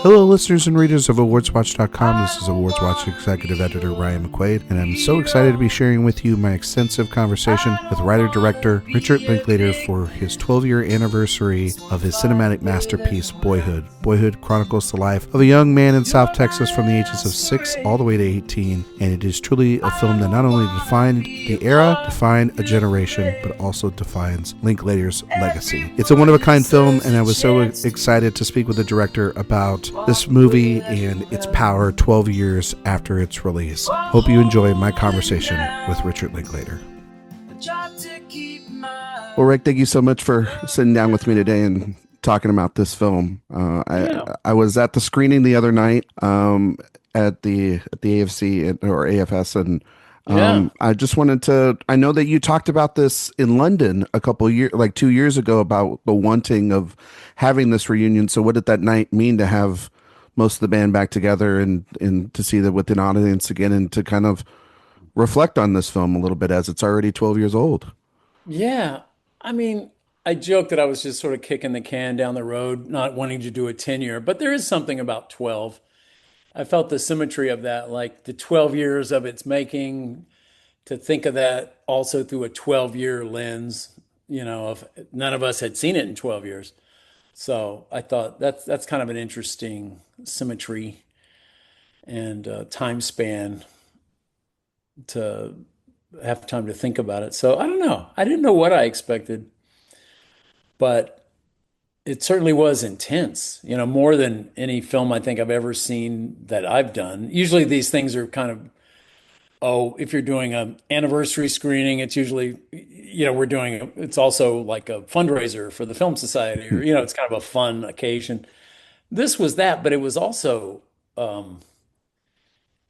Hello, listeners and readers of AwardsWatch.com. This is Awards Watch Executive Editor Ryan McQuaid, and I'm so excited to be sharing with you my extensive conversation with writer-director Richard Linklater for his 12-year anniversary of his cinematic masterpiece, Boyhood. Boyhood chronicles the life of a young man in South Texas from the ages of 6 all the way to 18, and it is truly a film that not only defined the era, defined a generation, but also defines Linklater's legacy. It's a one-of-a-kind film, and I was so excited to speak with the director about this movie and its power 12 years after its release. Hope you enjoy my conversation with Richard Linklater. Well, Rick, thank you so much for sitting down with me today and talking about this film. I was at the screening the other night at the AFC or AFS, and I just wanted to. I know that you talked about this in London a couple of years, like 2 years ago, about the wanting of having this reunion. So, what did that night mean to have most of the band back together and to see that with an audience again, and to kind of reflect on this film a little bit as it's already 12 years old? Yeah. I mean, I joked that I was just sort of kicking the can down the road, not wanting to do a 10-year, but there is something about 12. I felt the symmetry of that, like the 12 years of its making, to think of that also through a 12-year lens, of none of us had seen it in 12 years. So I thought that's kind of an interesting symmetry and time span to have time to think about it. So I don't know. I didn't know what I expected, but it certainly was intense, more than any film I think I've ever seen that I've done. Usually these things are kind of, oh, if you're doing an anniversary screening, it's usually, it's also like a fundraiser for the Film Society, or, it's kind of a fun occasion. This was that, but it was also,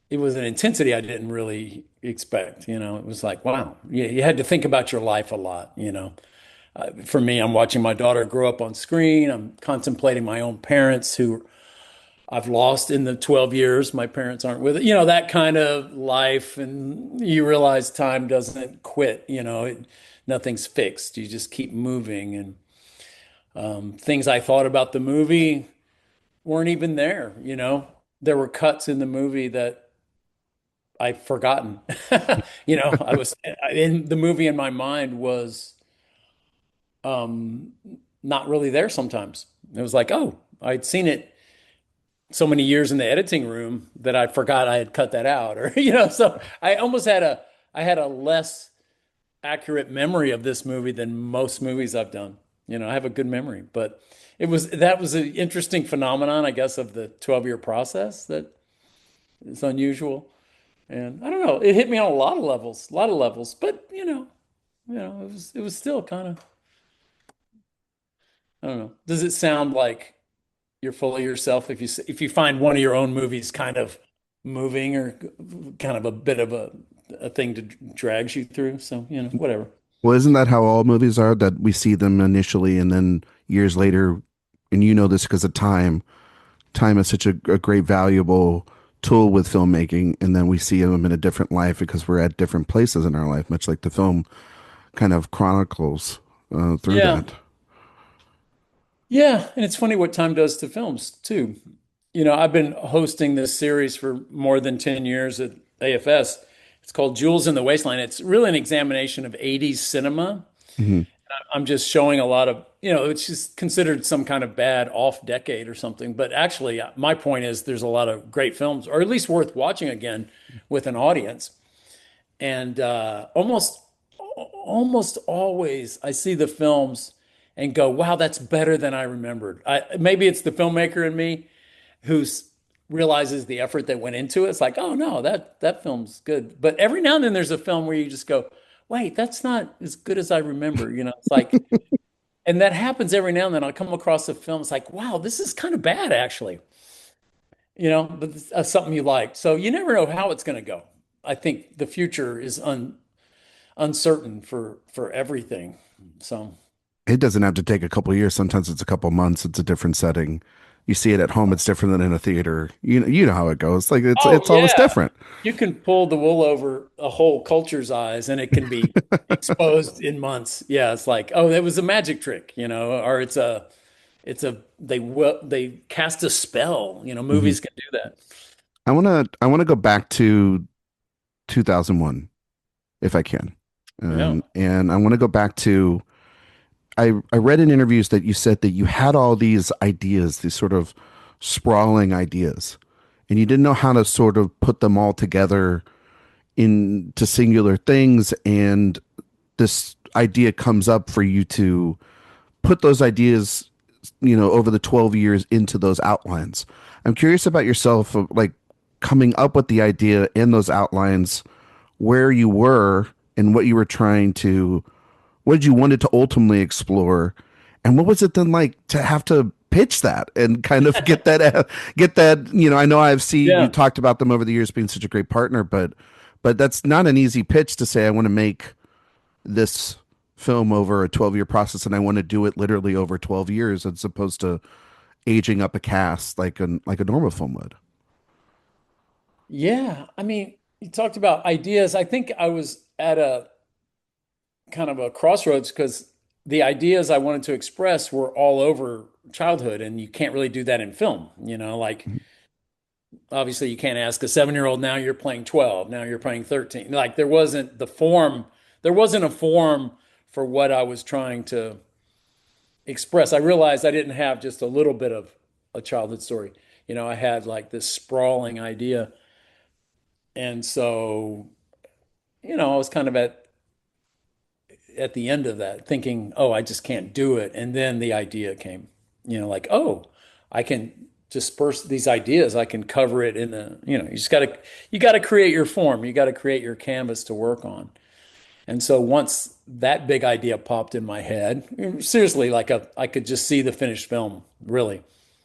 it was an intensity I didn't really expect. It was like, wow, you had to think about your life a lot. For me, I'm watching my daughter grow up on screen. I'm contemplating my own parents who I've lost in the 12 years. My parents aren't with it, that kind of life. And you realize time doesn't quit, nothing's fixed. You just keep moving. And things I thought about the movie weren't even there. There were cuts in the movie that I've forgotten. I was in the movie in my mind was um, not really there sometimes. It was like, oh, I'd seen it so many years in the editing room that I forgot I had cut that out, or so I almost I had a less accurate memory of this movie than most movies I've done. I have a good memory, but that was an interesting phenomenon, I guess, of the 12-year process that is unusual. And I don't know, it hit me on a lot of levels, but it was still kind of, I don't know. Does it sound like you're full of yourself if you find one of your own movies kind of moving, or kind of a bit of a thing that drags you through? So, whatever. Well, isn't that how all movies are? That we see them initially, and then years later, and you know this because of time. Time is such a great, valuable tool with filmmaking, and then we see them in a different life because we're at different places in our life, much like the film kind of chronicles through Yeah. that. Yeah, and it's funny what time does to films too. I've been hosting this series for more than 10 years at AFS. It's called Jewels in the Wasteland. It's really an examination of 80s cinema. Hmm. I'm just showing a lot of, it's just considered some kind of bad off decade or something. But actually, my point is there's a lot of great films, or at least worth watching again with an audience. And almost always I see the films and go, wow, that's better than I remembered. Maybe it's the filmmaker in me who realizes the effort that went into it. It's like, oh no, that film's good. But every now and then there's a film where you just go, wait, that's not as good as I remember. It's like, and that happens every now and then. I'll come across a film. It's like, wow, this is kind of bad actually. But it's, something you like. So you never know how it's going to go. I think the future is uncertain for everything. So It doesn't have to take a couple of years. Sometimes it's a couple of months. It's a different setting. You see it at home. It's different than in a theater. You know how it goes. Like oh it's always yeah, different. you can pull the wool over a whole culture's eyes, and it can be exposed in months. Yeah, it's like, oh, that was a magic trick, or it's a they cast a spell. Hmm. Movies can do that. I want to go back to 2001 if I can. Yeah. And I want to go back to I read in interviews that you said that you had all these ideas, these sort of sprawling ideas, and you didn't know how to sort of put them all together into singular things. And this idea comes up for you to put those ideas, over the 12 years into those outlines. I'm curious about yourself, of, like coming up with the idea in those outlines, where you were and what you were trying to what did you wanted to ultimately explore, and what was it then like to have to pitch that and kind of get that. I know I've seen you Yeah. talked about them over the years being such a great partner, but that's not an easy pitch to say I want to make this film over a 12-year process, and I want to do it literally over 12 years as opposed to aging up a cast like a normal film would. Yeah. I mean, you talked about ideas. I think I was at a kind of a crossroads because the ideas I wanted to express were all over childhood, and you can't really do that in film. Like obviously you can't ask a 7-year-old now you're playing 12, now you're playing 13. Like there wasn't a form for what I was trying to express. I realized I didn't have just a little bit of a childhood story. I had like this sprawling idea. And so, I was kind of at the end of that thinking, oh, I just can't do it. And then the idea came, like, oh, I can disperse these ideas. I can cover it in you got to create your form. You got to create your canvas to work on. And so once that big idea popped in my head, seriously, I could just see the finished film, really.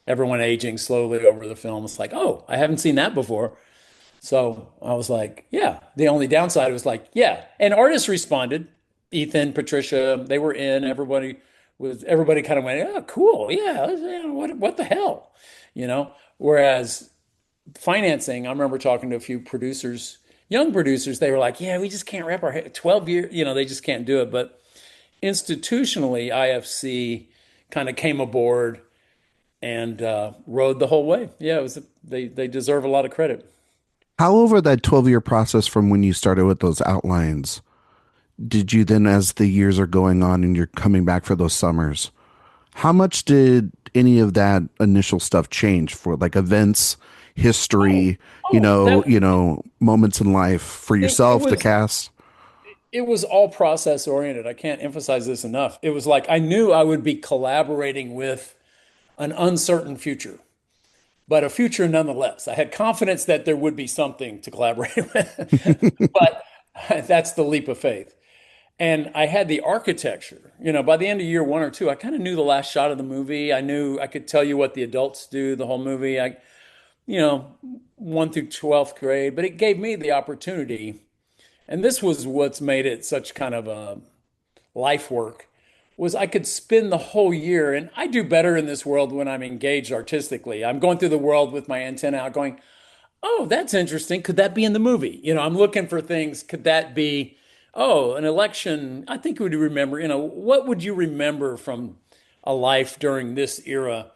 Everyone aging slowly over the film. It's like, oh, I haven't seen that before. So I was like, yeah. The only downside was like, yeah. And artists responded. Ethan, Patricia, they were in. Everybody kind of went, oh, cool. Yeah. What the hell? Whereas financing, I remember talking to a few producers, young producers, they were like, yeah, we just can't wrap our head 12 years, they just can't do it. But institutionally, IFC kind of came aboard and rode the whole way. Yeah, they deserve a lot of credit. How over that 12-year process from when you started with those outlines did you then, as the years are going on and you're coming back for those summers, how much did any of that initial stuff change for like events, Oh, history, oh, moments in life for it yourself, the was cast? it was all process oriented. I can't emphasize this enough. It was like I knew I would be collaborating with an uncertain future, but a future nonetheless. I had confidence that there would be something to collaborate with, but that's the leap of faith. And I had the architecture. By the end of year 1 or 2, I kind of knew the last shot of the movie. I knew I could tell you what the adults do the whole movie. You know, 1 through 12th grade, but it gave me the opportunity. And this was what's made it such kind of a life work was I could spend the whole year, and I do better in this world when I'm engaged artistically. I'm going through the world with my antenna out going, oh, that's interesting. Could that be in the movie? I'm looking for things. Could that be, oh, an election? I think would you remember, what would you remember from a life during this era?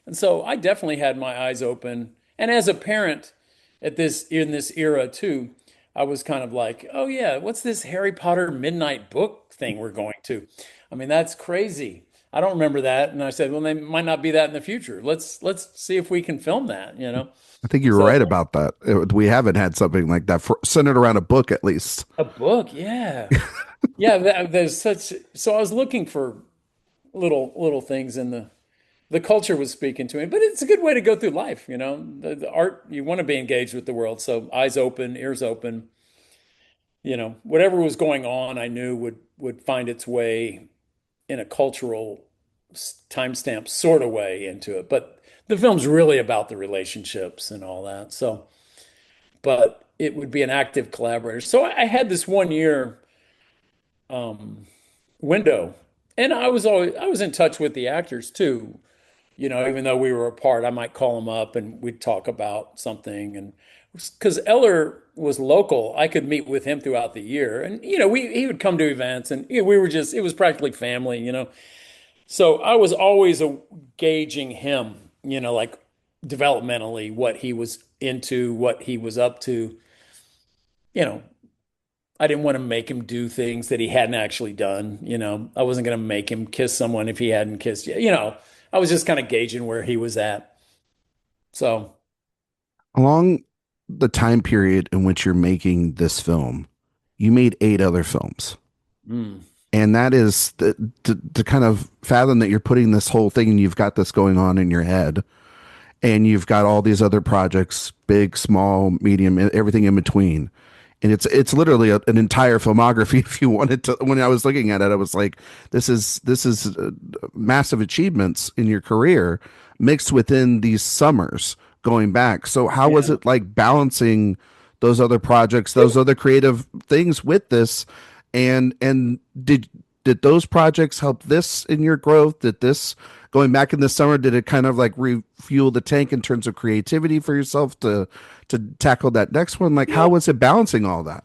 And so I definitely had my eyes open. And as a parent in this era too, I was kind of like, oh yeah, what's this Harry Potter midnight book thing we're going to? I mean, that's crazy. I don't remember that. And I said, well, they might not be that in the future. Let's see if we can film that. I think you were So right about that. We haven't had something like that centered around a book, at least. a book, yeah. Yeah, there's such so I was looking for little things in the culture was speaking to me, but it's a good way to go through life. The art, you want to be engaged with the world, so eyes open, ears open. Whatever was going on, I knew would find its way in a cultural timestamp sort of way into it. But the film's really about the relationships and all that. So, but it would be an active collaborator. So I had this 1 year um, window, and I was in touch with the actors too. Even though we were apart, I might call them up and we'd talk about something. And because Eller was local, I could meet with him throughout the year. And, he would come to events and we were it was practically family. So I was always gauging him, like developmentally, what he was into, what he was up to. You know, I didn't want to make him do things that he hadn't actually done. I wasn't going to make him kiss someone if he hadn't kissed yet. I was just kind of gauging where he was at. So, Along the time period in which you're making this film, you made 8 other films. mm, And that is to kind of fathom that you're putting this whole thing and you've got this going on in your head and you've got all these other projects, big, small, medium, everything in between. And it's literally an entire filmography. If you wanted to, when I was looking at it, I was like, this is massive achievements in your career mixed within these summers going back. So how was yeah. it like balancing those other projects, those other creative things with this? And did those projects help this in your growth? Did this going back in the summer, did it kind of like refuel the tank in terms of creativity for yourself to tackle that next one? Like, how Yeah, was it balancing all that?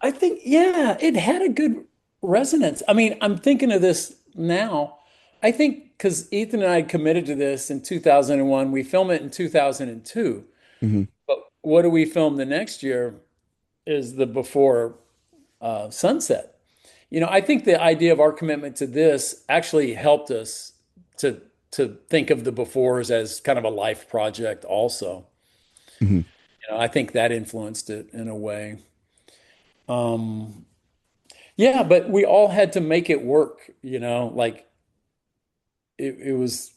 I think, yeah, it had a good resonance. I mean, I'm thinking of this now. I think because Ethan and I committed to this in 2001, we filmed it in 2002. Hmm. But what do we film the next year is the Before Sunset. I think the idea of our commitment to this actually helped us to to think of the Befores as kind of a life project also. Hmm. I think that influenced it in a way. Um, yeah, but we all had to make it work, like it was,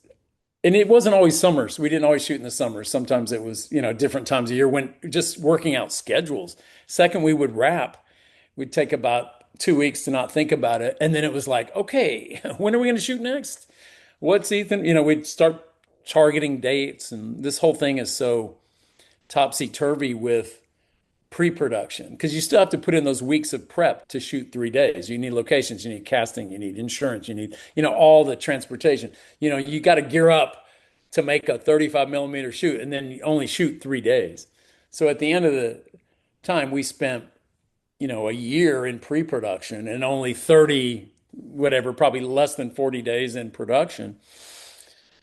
and it wasn't always summers. We didn't always shoot in the summers. Sometimes it was, different times of year when just working out schedules. Second, we would wrap. We'd take about 2 weeks to not think about it. And then it was like, okay, when are we going to shoot next? What's Ethan? We'd start targeting dates. And this whole thing is so topsy-turvy with pre-production because you still have to put in those weeks of prep to shoot 3 days. You need locations, you need casting, you need insurance, you need, all the transportation. You got to gear up to make a 35 millimeter shoot and then you only shoot 3 days. So at the end of the time, we spent, a year in pre-production and only 30, whatever, probably less than 40 days in production.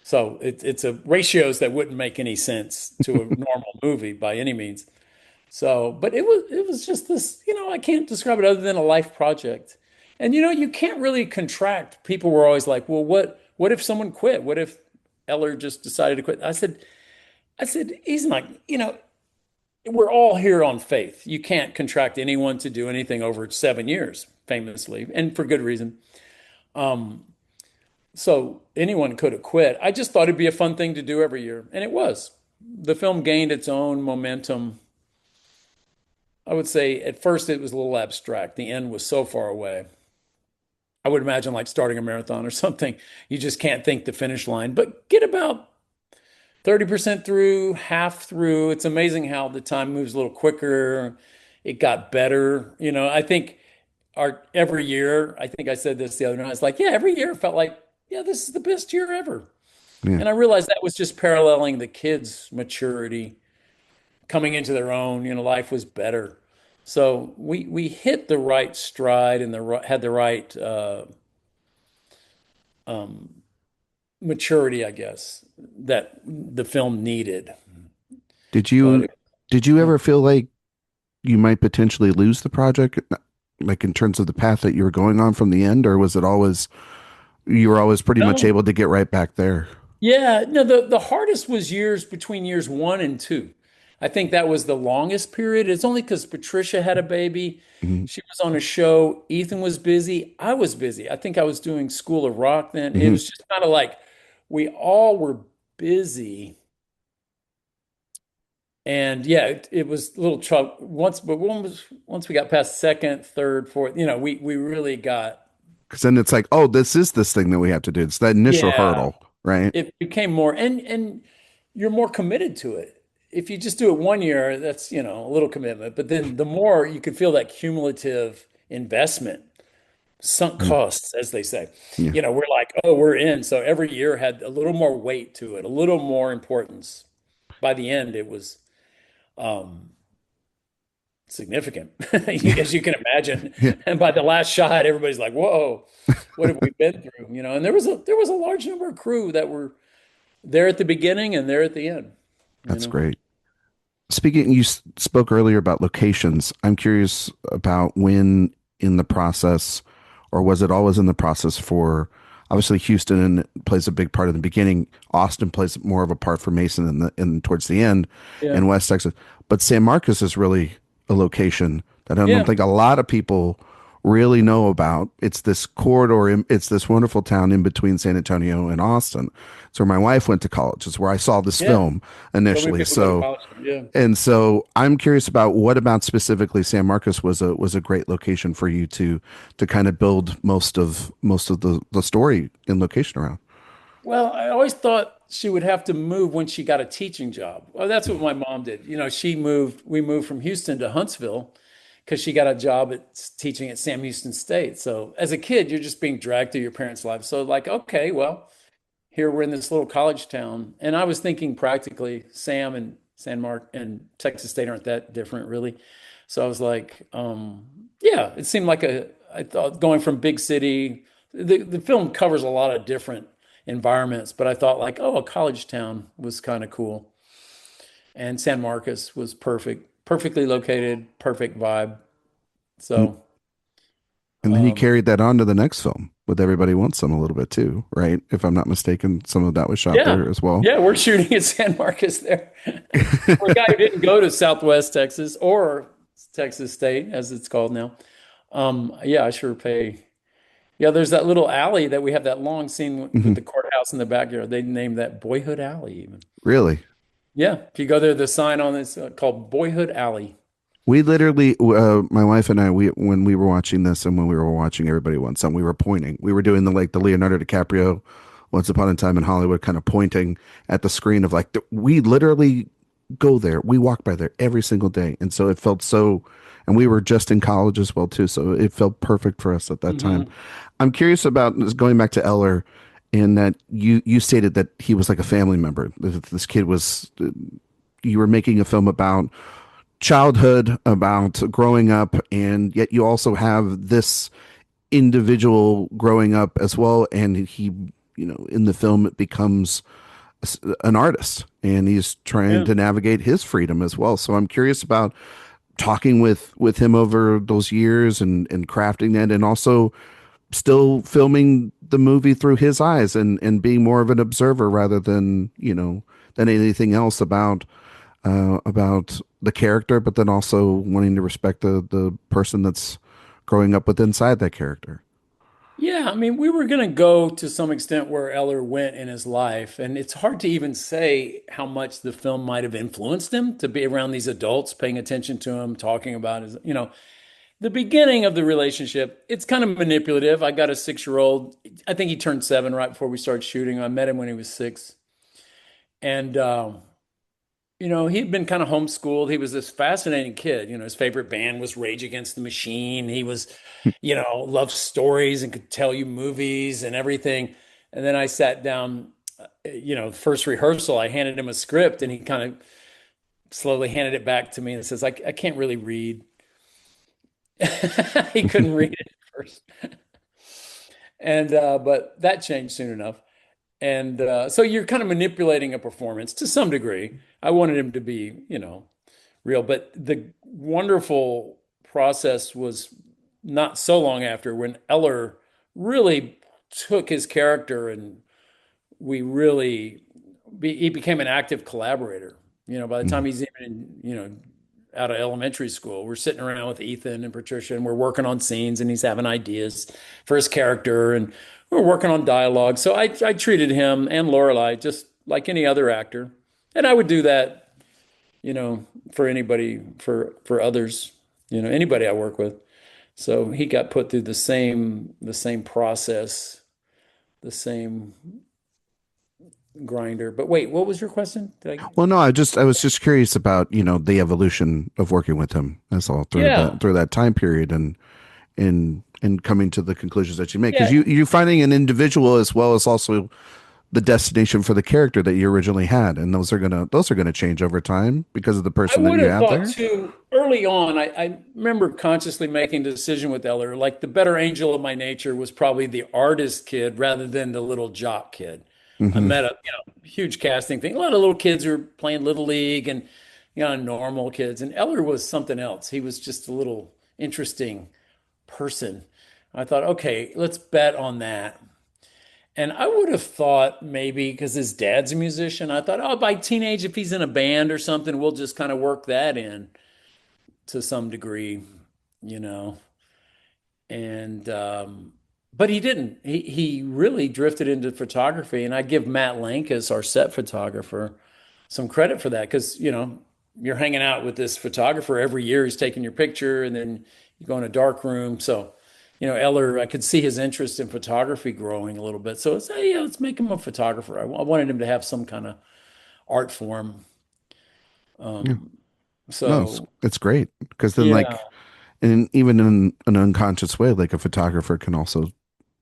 So it's a ratios that wouldn't make any sense to a normal movie by any means. So, but it was just this, I can't describe it other than a life project. And you can't really contract. People were always like, "Well, what if someone quit? What if Eller just decided to quit?" I said, he's not, we're all here on faith. You can't contract anyone to do anything over 7 years, famously, and for good reason. Um, so anyone could have quit. I just thought it'd be a fun thing to do every year, and it was. The film gained its own momentum. I would say at first it was a little abstract. The end was so far away. I would imagine like starting a marathon or something. You just can't think the finish line, but get about 30% through, half through. It's amazing how the time moves a little quicker. It got better. I think our every year, I think I said this the other night. It's like, yeah, every year felt like, yeah, this is the best year ever. Yeah. And I realized that was just paralleling the kids' maturity coming into their own, life was better. So we hit the right stride and had the right um, maturity, I guess, that the film needed. Did But you did you yeah. ever feel like you might potentially lose the project, like in terms of the path that you were going on from the end, or was it always you were always pretty much No, able to get right back there? yeah, no, the hardest was years between years 1 and 2. I think that was the longest period. It's only because Patricia had a baby. Hmm. She was on a show. Ethan was busy. I was busy. I think I was doing School of Rock then. It Hmm. was just kind of like we all were busy. And yeah, it was a little trouble once, but once we got past second, third, fourth, we really got, Because then it's like, oh, this is this thing that we have to do. It's that initial yeah, hurdle, right? it became more, and you're more committed to it. If you just do it one year, that's, a little commitment, but then the more you can feel that cumulative investment, sunk Mm. costs, as they say. Yeah. We're like, oh, we're in. So every year had a little more weight to it, a little more importance. By the end, it was, um, significant, as you can imagine. Yeah, And by the last shot, everybody's like, "Whoa, what have we been through?" You know, and there was a large number of crew that were there at the beginning and there at the end. You that's know, great. Speaking, you spoke earlier about locations. I'm curious about when in the process, or was it always in the process for, obviously Houston plays a big part in the beginning. Austin plays more of a part for Mason in towards the end, yeah, in West Texas. But San Marcos is really a location that I don't yeah, think a lot of people really know about. It's this corridor, it's this wonderful town in between San Antonio and Austin. It's where my wife went to college. It's where I saw this yeah. film So many initially. people go to So college. Yeah. and so I'm curious about what about specifically San Marcos was a great location for you to kind of build most of the story and location around. Well, I always thought she would have to move when she got a teaching job. Well, that's what my mom did. You know, we moved from Houston to Huntsville because she got a job at teaching at Sam Houston State. So as a kid, you're just being dragged through your parents' life. So like, okay, well, here we're in this little college town. And I was thinking practically Sam and San Mark and Texas State aren't that different really. So I was like, yeah, it seemed like I thought going from big city, the film covers a lot of different environments, but I thought like, oh, a college town was kind of cool. And San Marcos was perfect, perfectly located, perfect vibe. And, So, and then you um, carried that on to the next film with Everybody Wants Some a little bit too, right? If I'm not mistaken, some of that was shot yeah, there as well. yeah, we're shooting at San Marcos there. For a guy who didn't go to Southwest Texas or Texas State, as it's called now. Yeah, I sure pay. Yeah, there's that little alley that we have that long scene with Mhm. the courthouse in the backyard. They named that Boyhood Alley even. Really? Yeah, if you go there, the sign on this called Boyhood Alley. We literally, my wife and I, we when we were watching this and when we were watching Everybody Wants Some, we were pointing. We were doing the Leonardo DiCaprio Once Upon a Time in Hollywood, kind of pointing at the screen of like we literally go there. We walk by there every single day, and so it felt so. And we were just in college as well too, so it felt perfect for us at that time. Hmm. I'm curious about going back to Eller, in that you stated that he was like a family member. This kid was. You were making a film about childhood, about growing up, and yet you also have this individual growing up as well. And he, in the film, it becomes an artist and he's trying Yeah. to navigate his freedom as well. So I'm curious about talking with him over those years and crafting that, and also still filming the movie through his eyes and being more of an observer rather than than anything else about the character, but then also wanting to respect the person that's growing up with inside that character. Yeah, I mean, we were going to go to some extent where Eller went in his life, and it's hard to even say how much the film might have influenced him to be around these adults, paying attention to him, talking about the beginning of the relationship. It's kind of manipulative. I got a 6-year-old. I think he turned 7 right before we started shooting. I met him when he was 6, and he'd been kind of homeschooled. He was this fascinating kid. His favorite band was Rage Against the Machine. He was, loved stories and could tell you movies and everything. And then I sat down, first rehearsal, I handed him a script and he kind of slowly handed it back to me and says, I can't really read. He couldn't read it at first. And, but that changed soon enough. And so you're kind of manipulating a performance to some degree. I wanted him to be, real, but the wonderful process was not so long after when Eller really took his character and he became an active collaborator. By the time Mhm. he's even, out of elementary school, we're sitting around with Ethan and Patricia and we're working on scenes and he's having ideas for his character and we're working on dialogue. So I treated him and Lorelai just like any other actor. And I would do that, for anybody, for others, anybody I work with. So he got put through the same process, the same grinder. But wait, what was your question? Did I? Well, no, I was just curious about the evolution of working with him. That's all Yeah. through that time period and coming to the conclusions that you make, because Yeah. you finding an individual as well as also the destination for the character that you originally had, and those are gonna change over time because of the I person that would you have have thought there. too early on. I remember consciously making a decision with Eller. Like the better angel of my nature was probably the artist kid rather than the little jock kid. I Hmm. met a huge casting thing. A lot of little kids who were playing little league and normal kids. And Eller was something else. He was just a little interesting person. I thought, okay, let's bet on that. And I would have thought maybe because his dad's a musician, I thought, oh, by teenage, if he's in a band or something, we'll just kind of work that in to some degree, you know. And but he didn't. He really drifted into photography, and I give Matt Lankus, our set photographer, some credit for that because you're hanging out with this photographer every year. He's taking your picture, and then you go in a dark room. So, Eller, I could see his interest in photography growing a little bit. So it's hey, yeah, let's make him a photographer. I wanted him to have some kind of art form. Yeah. Um, No, it's so it's great because then yeah, like, and even in an unconscious way, like a photographer can also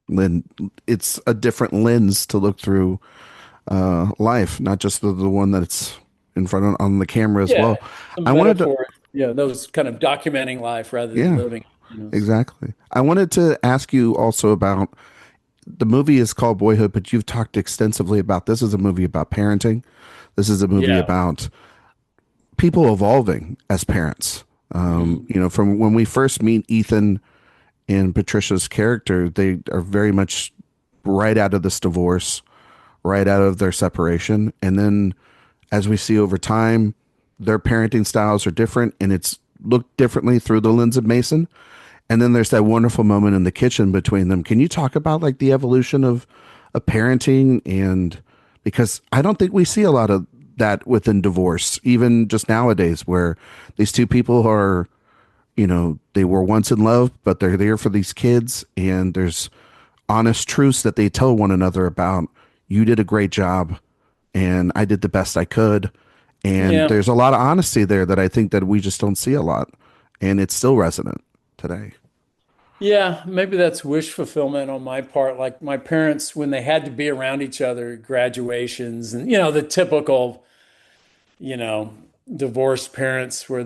lend. It's a different lens to look through life, not just the one that's in front of on the camera as yeah, well. some I wanted to, metaphor. Yeah, those kind of documenting life rather than yeah, living. exactly. I wanted to ask you also about the movie is called Boyhood, but you've talked extensively about this is a movie about parenting. This is a movie Yeah. about people evolving as parents. Mhm. From when we first meet Ethan and Patricia's character, they are very much right out of this divorce, right out of their separation. And then as we see over time, their parenting styles are different and it's looked differently through the lens of Mason. And then there's that wonderful moment in the kitchen between them. Can you talk about like the evolution of parenting? And because I don't think we see a lot of that within divorce, even just nowadays, where these two people are, they were once in love, but they're there for these kids, and there's honest truths that they tell one another about. You did a great job, and I did the best I could. And Yeah. there's a lot of honesty there that I think that we just don't see a lot, and it's still resonant today. Yeah, maybe that's wish fulfillment on my part. Like my parents, when they had to be around each other, graduations and the typical, you know, divorced parents where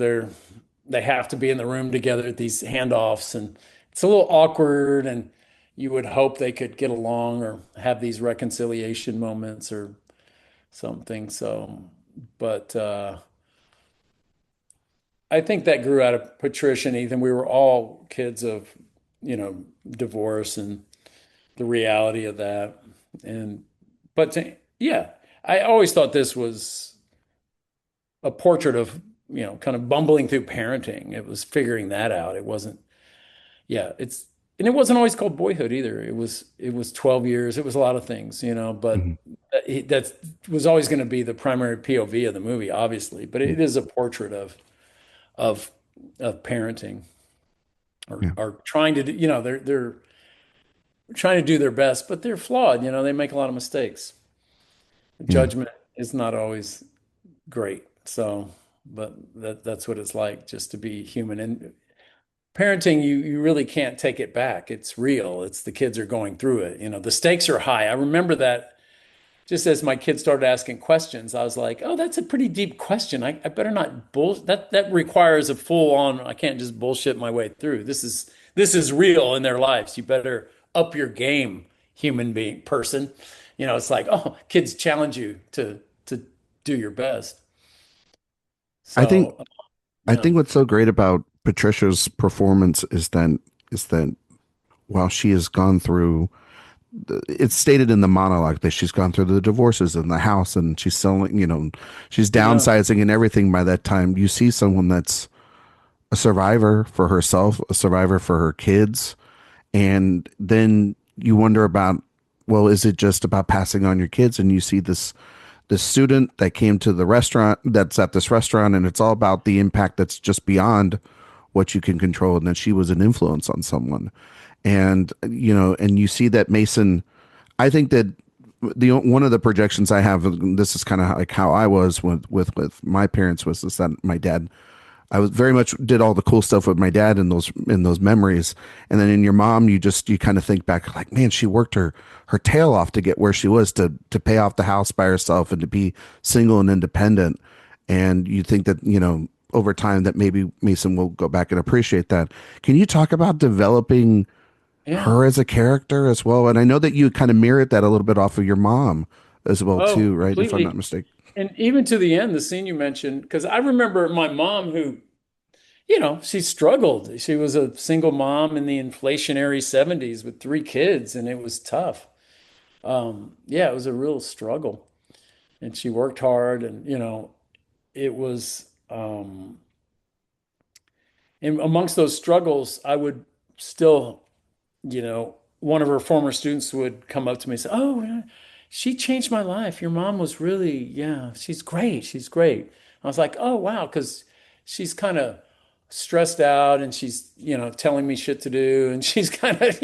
they have to be in the room together at these handoffs and it's a little awkward and you would hope they could get along or have these reconciliation moments or something. So, but I think that grew out of Patricia and Ethan. We were all kids of, divorce and the reality of that. And, yeah, I always thought this was a portrait of, kind of bumbling through parenting. It was figuring that out. It wasn't, yeah, and it wasn't always called Boyhood either. It was 12 years. It was a lot of things, but Mhm. that was always going to be the primary POV of the movie, obviously. But it is a portrait of of parenting or Yeah, or trying to do, they're trying to do their best, but they're flawed. They make a lot of mistakes. yeah, Judgment is not always great. So, but that's what it's like just to be human. And parenting, you really can't take it back. It's real. It's the kids are going through it. The stakes are high. I remember that just as my kids started asking questions, I was like, oh, that's a pretty deep question. I better not that requires a full on, I can't just bullshit my way through. This is real in their lives. You better up your game, human being person. It's like, oh, kids challenge you to do your best. I think So I yeah. think what's so great about Patricia's performance is that while she has gone through, it's stated in the monologue that she's gone through the divorces in the house and she's selling, she's Yeah. downsizing and everything. By that time, you see someone that's a survivor for herself, a survivor for her kids, and then you wonder about, well, is it just about passing on your kids? And you see this student that came to the restaurant that's at this restaurant, and it's all about the impact that's just beyond what you can control, and that she was an influence on someone. And and you see that Mason, I think that the one of the projections I have, this is kind of like how I was with my parents, was is that my dad I was very much did all the cool stuff with my dad in those memories. And then in your mom, you kind of think back like, man, she worked her tail off to get where she was to pay off the house by herself and to be single and independent. And you think that, over time that maybe Mason will go back and appreciate that. Can you talk about developing Yeah. her as a character as well? And I know that you kind of mirrored that a little bit off of your mom as well Oh, too, right? If I'm not completely. mistaken. And even to the end, the scene you mentioned, because I remember my mom who, she struggled. She was a single mom in the inflationary 70s with three kids, and it was tough. Yeah, it was a real struggle. And she worked hard, and, it was, and amongst those struggles, I would still, one of her former students would come up to me and say, "Oh, yeah, she changed my life. Your mom was really, yeah, she's great. She's great." I was like, "Oh, wow," because she's kind of stressed out and she's, telling me shit to do. And she's kind of,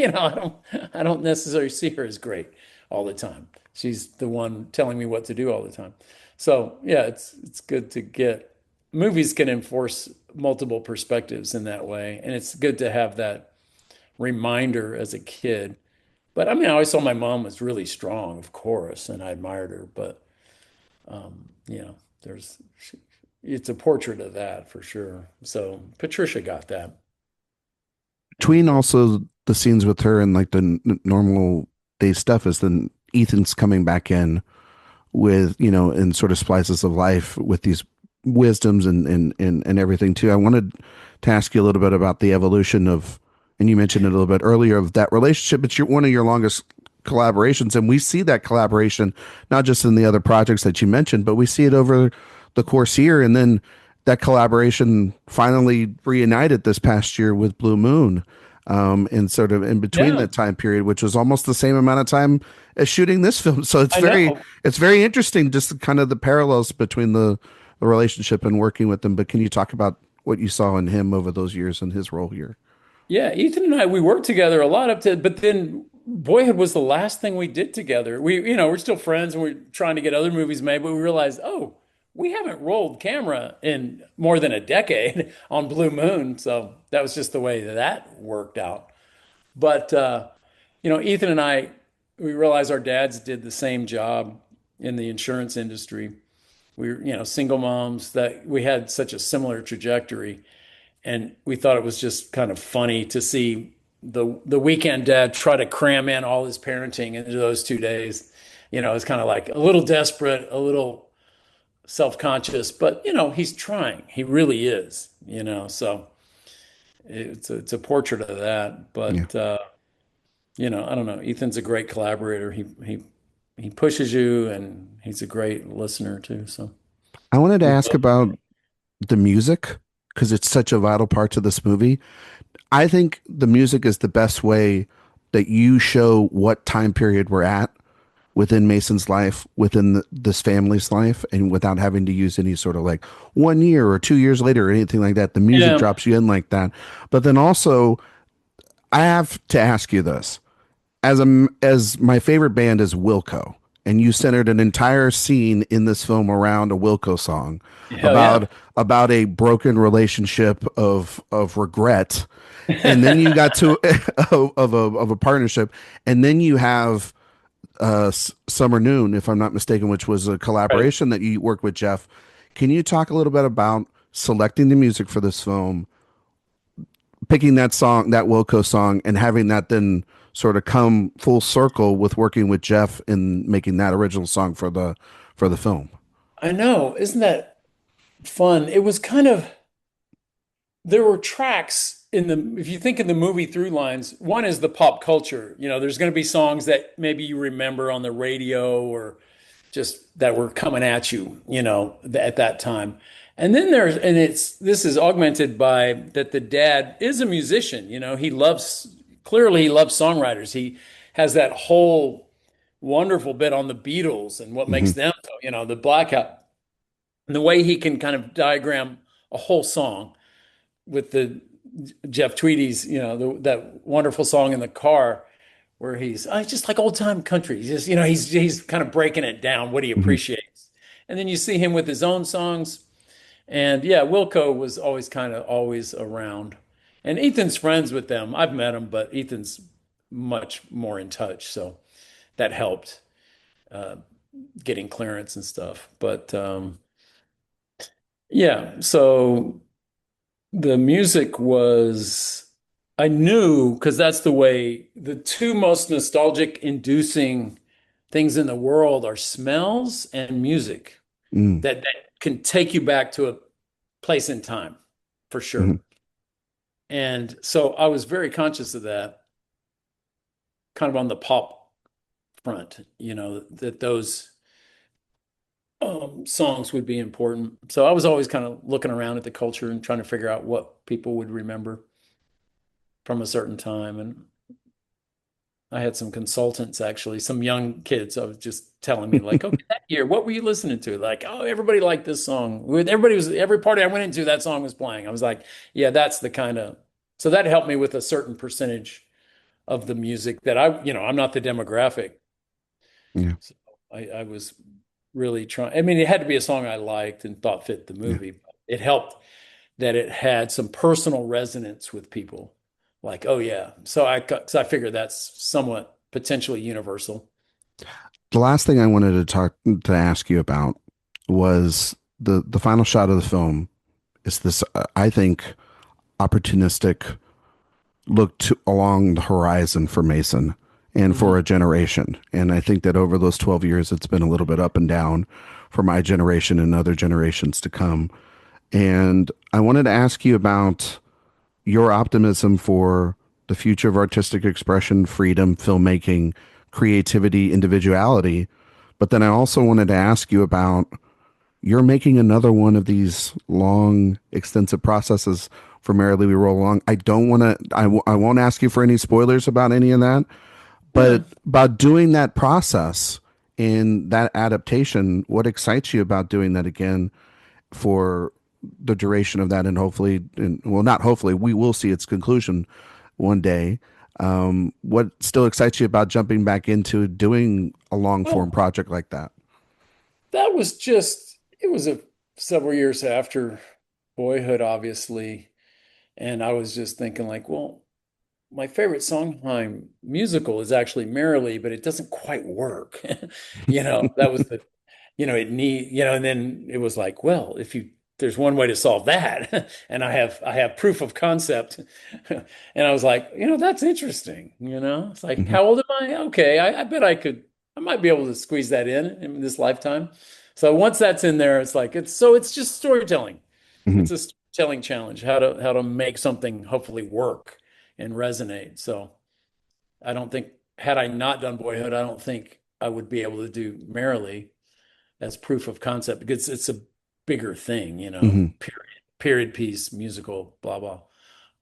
I don't necessarily see her as great all the time. She's the one telling me what to do all the time. So yeah, it's good to get movies can enforce multiple perspectives in that way. And it's good to have that reminder as a kid. But I mean, I always saw my mom was really strong, of course, and I admired her. But there's it's a portrait of that for sure. So Patricia got that. Between also the scenes with her and like the normal day stuff is then Ethan's coming back in with, in sort of splices of life with these wisdoms and everything too. I wanted to ask you a little bit about the evolution of, and you mentioned it a little bit earlier, of that relationship. It's one of your longest collaborations, and we see that collaboration not just in the other projects that you mentioned, but we see it over the course here, and then that collaboration finally reunited this past year with Blue Moon. And sort of in between Yeah, that time period, which was almost the same amount of time as shooting this film. So I know. it's very interesting, just kind of the parallels between the relationship and working with them. But can you talk about what you saw in him over those years and his role here? Yeah, Ethan and I, we worked together a lot up to, but then Boyhood was the last thing we did together. We're still friends and we're trying to get other movies made, but we realized, oh, we haven't rolled camera in more than a decade on Blue Moon. So that was just the way that worked out. But, Ethan and I, we realized our dads did the same job in the insurance industry. We were, single moms that we had such a similar trajectory. And we thought it was just kind of funny to see the weekend dad try to cram in all his parenting into those 2 days. It's kind of like a little desperate, a little self-conscious, but he's trying. He really is, so it's a portrait of that. Yeah. But I don't know. Ethan's a great collaborator. He pushes you and he's a great listener too. So I wanted to we ask love about the music because it's such a vital part to this movie. I think the music is the best way that you show what time period we're at within Mason's life, within this family's life, and without having to use any sort of like 1 year or 2 years later or anything like that. The music yeah. drops you in like that. But then also, I have to ask you this: as my favorite band is Wilco, and you centered an entire scene in this film around a Wilco song Hell yeah. about a broken relationship of regret, and then you got to of a partnership, and then you have Summer Noon, if I'm not mistaken, which was a Right. collaboration that you worked with Jeff. Can you talk a little bit about selecting the music for this film, picking that song, that Wilco song, and having that then sort of come full circle with working with Jeff and making that original song for the film? I know. Isn't that fun? It was kind of there were tracks in the if you think in the movie through lines, one is the pop culture. There's going to be songs that maybe you remember on the radio or just that were coming at you, at that time. And then it's this is augmented by that the dad is a musician, clearly he loves songwriters. He has that whole wonderful bit on the Beatles and what Hmm. makes them, the blackout and the way he can kind of diagram a whole song with the Jeff Tweedy's, that wonderful song in the car where it's just like old time country. He's just, he's kind of breaking it down, what he Hmm. appreciates. And then you see him with his own songs. And yeah, Wilco was always kind of always around. And Ethan's friends with them. I've met him, but Ethan's much more in touch. So that helped uh, getting clearance and stuff. But yeah, so the music was, I knew because that's the way the two most nostalgic inducing things in the world are smells and music Mm, that can take you back to a place in time for sure. mhm. And so I was very conscious of that, kind of on the pop front, that those songs would be important. So I was always kind of looking around at the culture and trying to figure out what people would remember from a certain time. And I had some consultants, actually, some young kids. I was just telling me, like, okay, that year, what were you listening to? Like, oh, everybody liked this song. Every party I went into, that song was playing. I was like, yeah, that's the kind of, so that helped me with a certain percentage of the music that I'm not the demographic. Yeah, So I was really trying. I mean, it had to be a song I liked and thought fit the yeah. movie. It helped that it had some personal resonance with people. Like, oh yeah. So I figured that's somewhat potentially universal. The last thing I wanted to ask you about was the final shot of the film is this, I think, opportunistic look along the horizon for Mason and for Hmm. a generation. And I think that over those 12 years, it's been a little bit up and down for my generation and other generations to come. And I wanted to ask you about your optimism for the future of artistic expression, freedom, filmmaking, creativity, individuality. But then I also wanted to ask you about you're making another one of these long, extensive processes for Merrily We Roll Along. I don't want to, I won't ask you for any spoilers about any of that, Yeah. but about doing that process and that adaptation, what excites you about doing that again for the duration of that? And hopefully, and well, not hopefully, we will see its conclusion one day. What still excites you about jumping back into doing a long form Well, project like that? that was just, it was several years after Boyhood, obviously. And I was just thinking, like, well, my favorite Sondheim musical is actually Merrily, but it doesn't quite work. That was and then it was like, well, if you there's one way to solve that. And I have proof of concept. And I was like, that's interesting. It's like, Mhm, how old am I? Okay, I bet I might be able to squeeze that in this lifetime. So once that's in there, it's like it's just storytelling. mhm, It's a storytelling challenge, how to make something hopefully work and resonate. So I don't think had I not done Boyhood, I don't think I would be able to do Merrily as proof of concept because it's a bigger thing, mhm. period piece, musical, blah blah.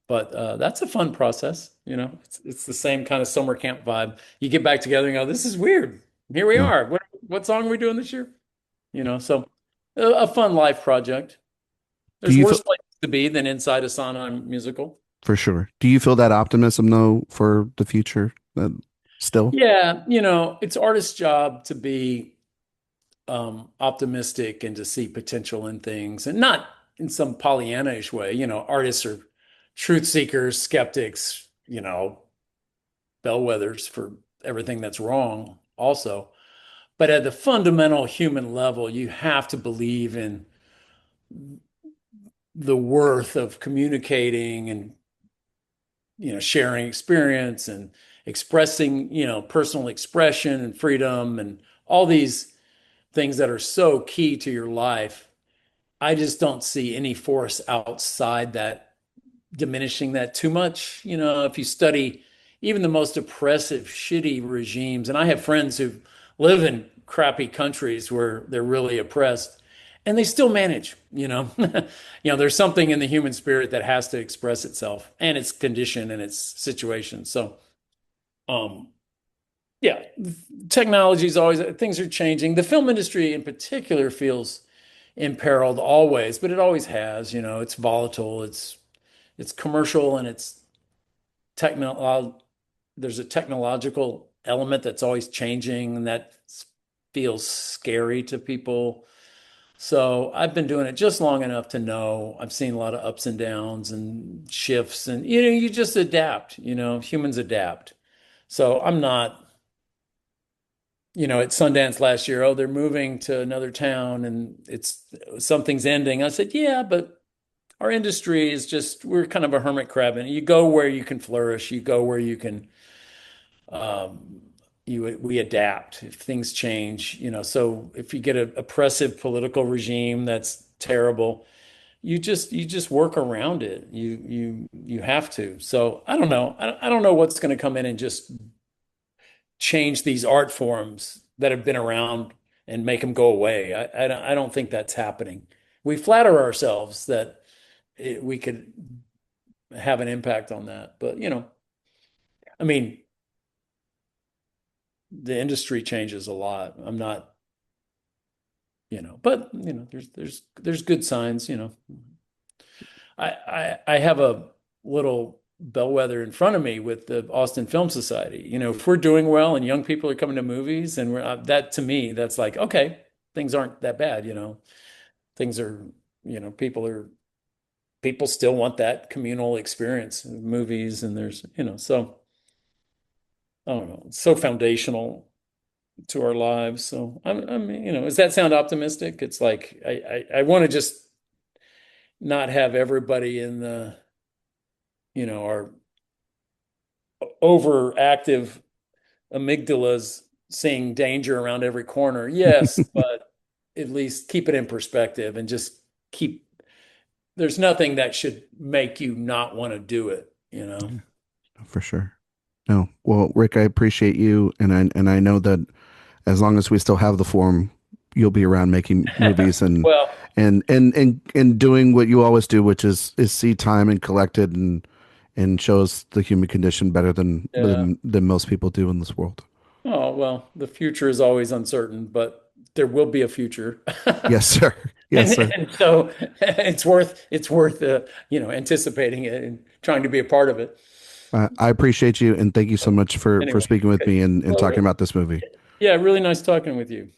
But that's a fun process, It's the same kind of summer camp vibe. You get back together and go, "This is weird. Here we Yeah. are. What song are we doing this year?" So a fun life project. Do There's you worse feel places to be than inside a Sondheim musical. for sure? Do you feel that optimism though for the future? Still? Yeah, it's artist's job to be optimistic and to see potential in things and not in some Pollyanna-ish way. Artists are truth seekers, skeptics, bellwethers for everything that's wrong also. But at the fundamental human level, you have to believe in the worth of communicating and, sharing experience and expressing, personal expression and freedom and all these things that are so key to your life. I just don't see any force outside that diminishing that too much. If you study even the most oppressive, shitty regimes, and I have friends who live in crappy countries where they're really oppressed, and they still manage. There's something in the human spirit that has to express itself and its condition and its situation. So, um, yeah, technology is always things are changing. The film industry in particular feels imperiled always, but it always has. It's volatile, it's commercial, and it's techno. There's a technological element that's always changing, and that feels scary to people. So I've been doing it just long enough to know I've seen a lot of ups and downs and shifts, and you just adapt, humans adapt. So I'm not, at Sundance last year, oh, they're moving to another town and it's something's ending. I said, yeah, but our industry is just, we're kind of a hermit crab, and you go where you can flourish, you go where you can, um, we adapt if things change, so if you get an oppressive political regime that's terrible, you just work around it. You have to. So I don't know. I don't know what's going to come in and just change these art forms that have been around and make them go away. I don't think that's happening. We flatter ourselves that we could have an impact on that, but I mean, the industry changes a lot. I'm not, but there's good signs. I have a little bellwether in front of me with the Austin Film Society. If we're doing well and young people are coming to movies, and that to me, that's like, okay, things aren't that bad. Things are, people still want that communal experience of movies, and there's, so I don't know, it's so foundational to our lives. So does that sound optimistic? It's like I want to just not have everybody in the, our overactive amygdalas seeing danger around every corner. Yes, but at least keep it in perspective and just keep, there's nothing that should make you not want to do it. Yeah, for sure. No, well, Rick, I appreciate you, and I know that as long as we still have the forum, you'll be around making movies Well, and doing what you always do, which is see time and collect it and shows the human condition better than yeah. most people do in this world. Oh, well, the future is always uncertain, but there will be a future. Yes, sir. Yes, And, sir. and so it's worth anticipating it and trying to be a part of it. I appreciate you and thank you so much for Anyway, speaking with okay. me and Well, talking about this movie. yeah, really nice talking with you.